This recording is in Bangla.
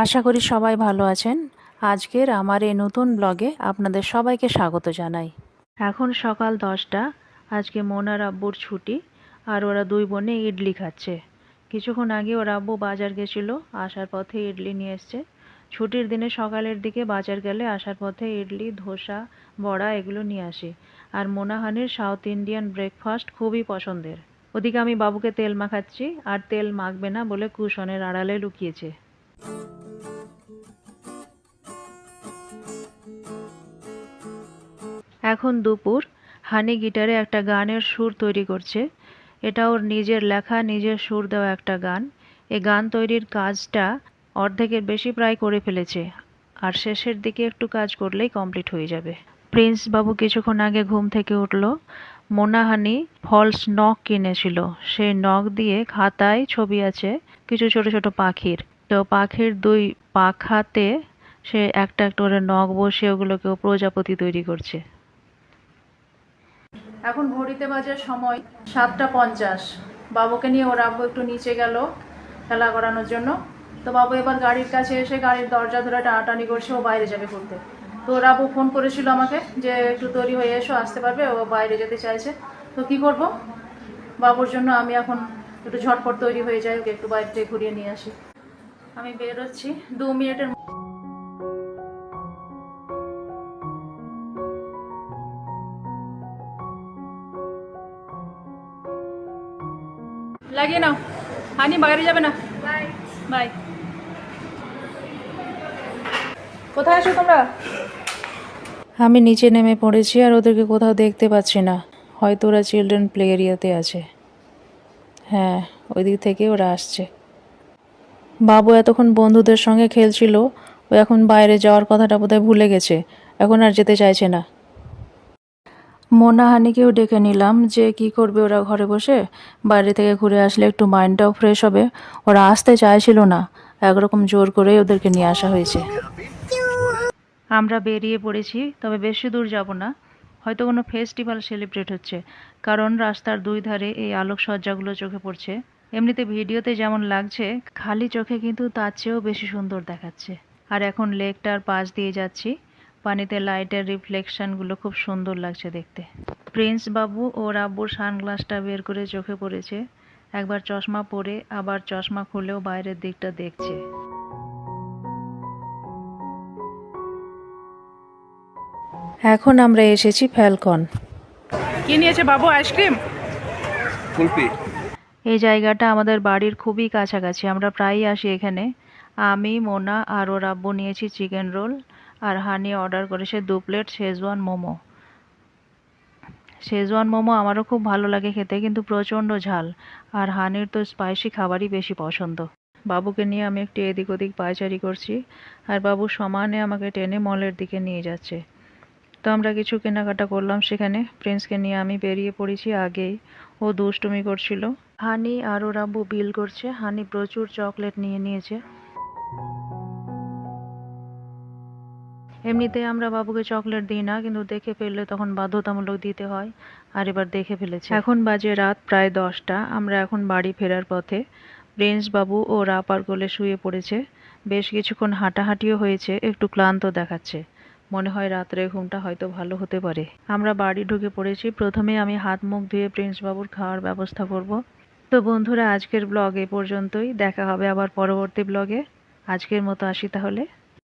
আশা করি সবাই ভালো আছেন। আজকের আমার এই নতুন ব্লগে আপনাদের সবাইকে স্বাগত জানাই। এখন সকাল 10টা। আজকে মোনার আব্বুর ছুটি, আর ওরা দুই বোনে ইডলি খাচ্ছে। কিছুক্ষণ আগে ওর আব্বু বাজার গেছিল, আসার পথে ইডলি নিয়ে এসছে। ছুটির দিনে সকালের দিকে বাজার গেলে আসার পথে ইডলি, ধোসা, বড়া এগুলো নিয়ে আসে। আর মোনাহানির সাউথ ইন্ডিয়ান ব্রেকফাস্ট খুবই পছন্দের। ওদিকে আমি বাবুকে তেল মাখাচ্ছি, আর তেল মাখবে না বলে কুশনের আড়ালে লুকিয়েছে। এখন দুপুর। হানি গিটারে একটা গানের সুর তৈরি করছে। এটা ওর নিজের লেখা, নিজের সুর দেওয়া একটা গান। এই গান তৈরির কাজটা অর্ধেকের বেশি প্রায় করে ফেলেছে, আর শেষের দিকে একটু কাজ করলেই কমপ্লিট হয়ে যাবে। প্রিন্স বাবু কিছুক্ষণ আগে ঘুম থেকে উঠল। মোনাহানি ফলস নখ কিনেছিল, সেই নখ দিয়ে খাতায় ছবি আছে কিছু ছোট ছোট পাখির। তো পাখির দুই পাখাতে সে একটা একটা করে নখ বসিয়ে ওগুলোকেও প্রজাপতি তৈরি করছে। এখন ঘড়িতে বাজে সময় 7:50। বাবুকে নিয়ে ওর আব্বু একটু নিচে গেল খেলা করানোর জন্য। তো বাবু এবার গাড়ির কাছে এসে গাড়ির দরজা ধরে টানাটানি করছে, ও বাইরে যাবে ঘুরতে। তো ওর আব্বু ফোন করেছিল আমাকে যে একটু তৈরি হয়ে এসো, আসতে পারবে, ও বাইরে যেতে চাইছে। তো কি করব, বাবুর জন্য আমি এখন একটু ঝটপট তৈরি হয়ে যাই, ওকে একটু বাইরে থেকে ঘুরিয়ে নিয়ে আসি। আমি বেরোচ্ছি 2 মিনিটের। লাগিয়ে নাও, হানি বাইরে যাবে না। Bye bye. কোথায় আছো তোমরা? আমি নিচে নেমে পড়েছি, আর ওদেরকে কোথাও দেখতে পাচ্ছি না। হয়তো ওরা চিলড্রেন প্লে এরিয়াতে আছে। হ্যাঁ, ওই দিক থেকে ওরা আসছে। বাবু এতক্ষণ বন্ধুদের সঙ্গে খেলছিল, ও এখন বাইরে যাওয়ার কথাটা বোধহয় ভুলে গেছে, এখন আর যেতে চাইছে না। মোনাহানিকেও ডেকে নিলাম, যে কি করবে ওরা ঘরে বসে, বাইরে থেকে ঘুরে আসলে একটু মাইন্ডটাও ফ্রেশ হবে। ওরা আসতে চাইছিল না, একরকম জোর করেই ওদেরকে নিয়ে আসা হয়েছে। আমরা বেরিয়ে পড়েছি, তবে বেশি দূর যাব না। হয়তো কোনো ফেস্টিভ্যাল সেলিব্রেট হচ্ছে, কারণ রাস্তার দুই ধারে এই আলোকসজ্জাগুলো চোখে পড়ছে। এমনিতে ভিডিওতে যেমন লাগছে, খালি চোখে কিন্তু তার চেয়েও বেশি সুন্দর দেখাচ্ছে। আর এখন লেকটার পাশ দিয়ে যাচ্ছি, পানিতে লাইটের রিফ্লেকশনগুলো খুব সুন্দর লাগছে দেখতে। প্রিন্স বাবু ওর আব্বুর সানগ্লাসটা বের করে চোখে পড়েছে। একবার চশমা পরে আবার চশমা খুলেও বাইরের দিকটা দেখছে। এখন আমরা এসেছি ফ্যালকন। কি নিয়েছে বাবু? আইসক্রিম, কুলফি। এই জায়গাটা আমাদের বাড়ির খুবই কাছাকাছি, আমরা প্রায়ই আসি এখানে। আমি, মোনা আর ওর আব্বু নিয়েছি চিকেন রোল, আর হানি অর্ডার করেছে 2 plate schezwan momo. Schezwan momo আমারও খুব ভালো লাগে খেতে, কিন্তু প্রচণ্ড ঝাল, আর হানির তো স্পাইসি খাবারই বেশি পছন্দ। বাবুকে নিয়ে আমি একটু এদিক ওদিক পায়চারি করছি, আর বাবু সমানে আমাকে টেনে মলের দিকে নিয়ে যাচ্ছে। তো আমরা কিছু কেনাকাটা করলাম সেখানে। প্রিন্সকে নিয়ে আমি বেরিয়ে পড়েছি আগেই, ও দুষ্টুমি করছিল। হানি আর ওর আব্বু বিল করছে। হানি প্রচুর চকলেট নিয়ে নিয়েছে। এমনিতে আমরা বাবুকে চকলেট দিই না, কিন্তু দেখে ফেললে তখন বাধ্যতামূলক দিতে হয়, আর এবার দেখে ফেলেছে। এখন বাজে রাত প্রায় 10টা। আমরা এখন বাড়ি ফেরার পথে। প্রিন্স বাবু ও রাপার কোলে শুয়ে পড়েছে। বেশ কিছুক্ষণ হাঁটাহাঁটিও হয়েছে, একটু ক্লান্ত দেখাচ্ছে। মনে হয় রাত্রে ঘুমটা হয়তো ভালো হতে পারে। আমরা বাড়ি ঢুকে পড়েছি। প্রথমে আমি হাত মুখ ধুয়ে প্রিন্স বাবুর খাওয়ার ব্যবস্থা করব। তো বন্ধুরা, আজকের ব্লগ এ পর্যন্তই। দেখা হবে আবার পরবর্তী ব্লগে। আজকের মতো আসি তাহলে।